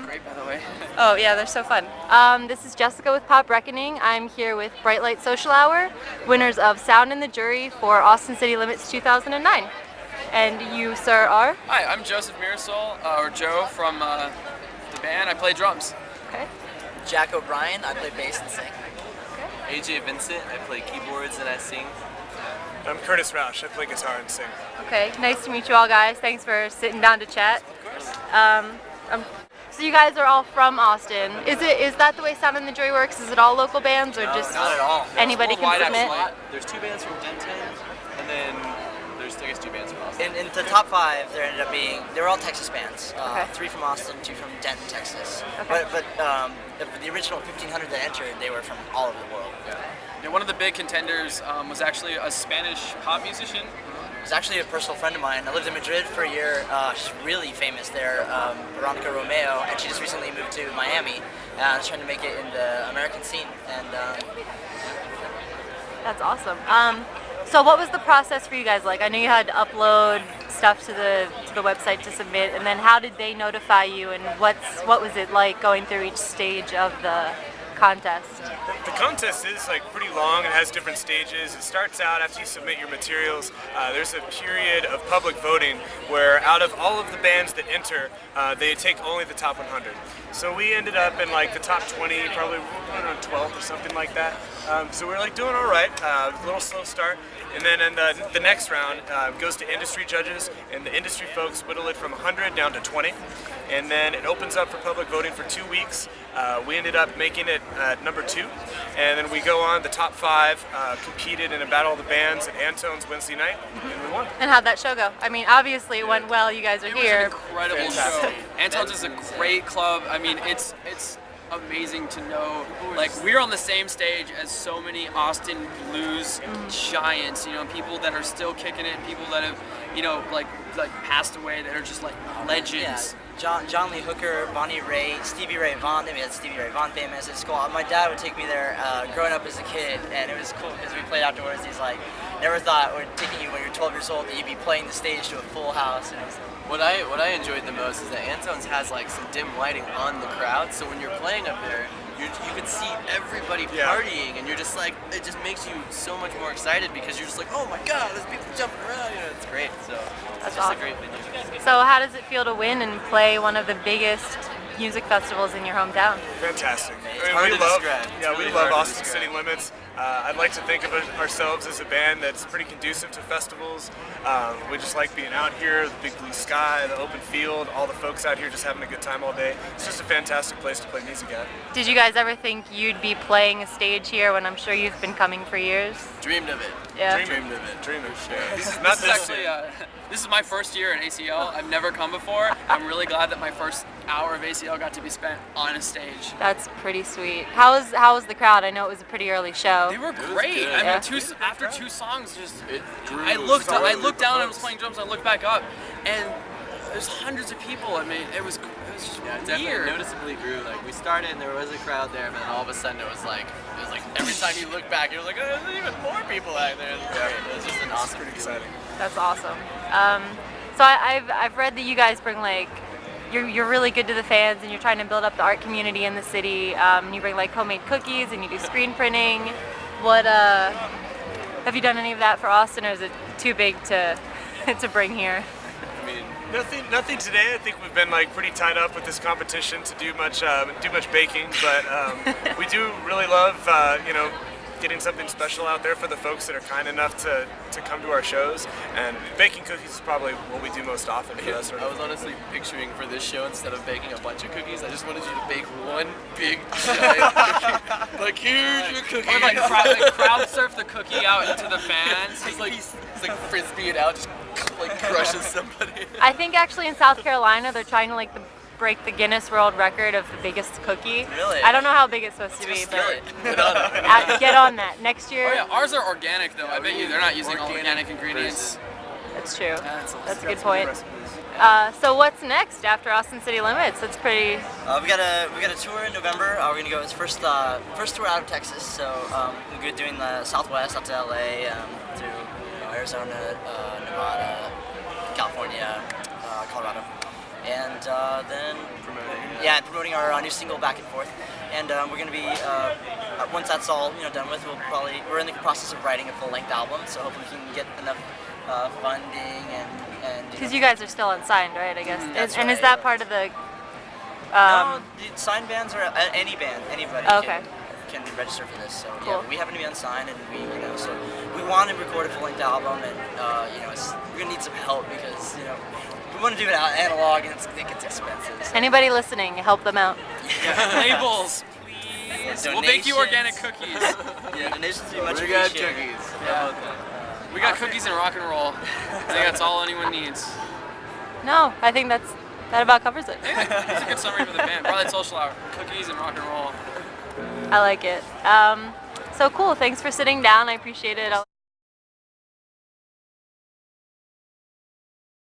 Great, by the way. Oh yeah, they're so fun. This is Jessica with Pop Reckoning. I'm here with Bright Light Social Hour, winners of Sound in the Jury for Austin City Limits 2009. And you, sir, are? Hi, I'm Joseph Mirasol, or Joe from the band. I play drums. Okay. Jack O'Brien, I play bass and sing. Okay. AJ Vincent, I play keyboards and I sing. I'm Curtis Roush, I play guitar and sing. Okay, nice to meet you all, guys. Thanks for sitting down to chat. So you guys are all from Austin. Is that the way Sound in the Jury works? Is it all local bands, or just not at all. anybody can Worldwide, submit? actually. There's 2 bands from Denton, and then there's I guess 2 bands from Austin. In the top 5, there ended up being, they were all Texas bands. Okay. 3 from Austin, 2 from Denton, Texas. Okay. But the original 1,500 that entered, they were from all over the world. Yeah, one of the big contenders was actually a Spanish pop musician. It was actually a personal friend of mine. I lived in Madrid for a year. She's really famous there, Veronica Romeo, and she just recently moved to Miami. And trying to make it in the American scene. And That's awesome. So what was the process for you guys like? I know you had to upload stuff to the website to submit, and then how did they notify you, and what was it like going through each stage of the contest? The contest is like pretty long and has different stages. It starts out after you submit your materials. There's a period of public voting where out of all of the bands that enter, they take only the top 100. So we ended up in like the top 20, probably around 12th or something like that. So we're like doing all right, a little slow start. And then in the next round goes to industry judges, and the industry folks whittle it from 100 down to 20. And then it opens up for public voting for 2 weeks. We ended up making it number 2, and then we go on. The top 5 competed in a battle of the bands at Antone's Wednesday night, and we won. And how'd that show go? I mean, obviously it went well. You guys are It was here. an incredible show. Antone's is a great club. I mean, it's amazing to know, like, we're on the same stage as so many Austin blues giants, you know, people that are still kicking it, people that have, you know, like passed away, that are just like legends. Yeah, John Lee Hooker, Bonnie Raitt, Stevie Ray Vaughan. They made Stevie Ray Vaughan famous at school. My dad would take me there growing up as a kid, and it was cool because we played outdoors. He's like, never thought we're taking you when you're 12 years old that you'd be playing the stage to a full house. And it was, What I enjoyed the most is that Antone's has like some dim lighting on the crowd, so when you're playing up there, you can see everybody partying, and you're just like, it just makes you so much more excited because you're just like, oh my god, there's people jumping around, you know, it's great. So That's it's just awesome. a great venue. So how does it feel to win and play one of the biggest music festivals in your hometown? Fantastic. hard to describe. It's Yeah, really we love hard to Austin describe. City Limits. I'd like to think of ourselves as a band that's pretty conducive to festivals. We just like being out here, the big blue sky, the open field, all the folks out here just having a good time all day. It's just a fantastic place to play music at. Did you guys ever think you'd be playing a stage here when I'm sure you've been coming for years? Dreamed of it. Yeah. Dreamed of it. Dreaming. This Not is this actually year. this is my first year at ACL. I've never come before. I'm really glad that my first hour of ACL got to be spent on a stage. That's pretty sweet. How was the crowd? I know it was a pretty early show. They were great. good. I Yeah. mean, after 2 songs, just It grew I looked solidly down and I for was folks. playing drums. I looked back up, and there's hundreds of people. I mean, it was just Yeah, it definitely weird. noticeably grew. Like we started and there was a crowd there, but then all of a sudden it was like every time you look back, you're like, oh, there's even more people out there. It was great. It was just an awesome Pretty feeling. exciting. That's awesome. So I've read that you guys bring like you're really good to the fans, and you're trying to build up the art community in the city. You bring like homemade cookies, and you do screen printing. What have you done any of that for Austin, or is it too big to to bring here? I mean, Nothing today. I think we've been like pretty tied up with this competition to do much baking, but we do really love getting something special out there for the folks that are kind enough to come to our shows. And baking cookies is probably what we do most often for that sort I of. was honestly picturing for this show, instead of baking a bunch of cookies, I just wanted you to bake one big giant cookie. Like, here's your cookie. Or like crowd surf the cookie out into the fans. He's like frisbeeing out, just like crushes somebody. I think actually in South Carolina they're trying to like break the Guinness World Record of the biggest cookie. Really? I don't know how big it's supposed to be, but Get on it. get on that next year. Oh yeah, ours are organic though. I bet you they're not using all organic ingredients. That's true. That's That's a Got good some point. recipes. So what's next after Austin City Limits? That's pretty. we got a tour in November. We're gonna go. It's first tour out of Texas. So we're doing the Southwest up to LA, to Arizona, Nevada, California, Colorado, and then promoting our new single Back and Forth. And we're going to be once that's all done with, we're in the process of writing a full-length album. So hopefully we can get enough funding and Because you guys are still unsigned, right? I guess. That's and is right. that part of the? No, the signed bands are anybody Okay. can be registered for this. So Cool. yeah, we happen to be unsigned, and so we want to record a full-length album, and we're gonna need some help because we want to do it analog, and it gets expensive. So. Anybody listening, help them out. Labels, please. We'll bake you organic cookies. Yeah, donations would be much We got appreciated. cookies. Yeah. We got cookies and rock and roll. I think that's all anyone needs. No, I think that about covers it. That's a good summary for the band. Probably Social Hour. Cookies and rock and roll. I like it. So cool. Thanks for sitting down. I appreciate it.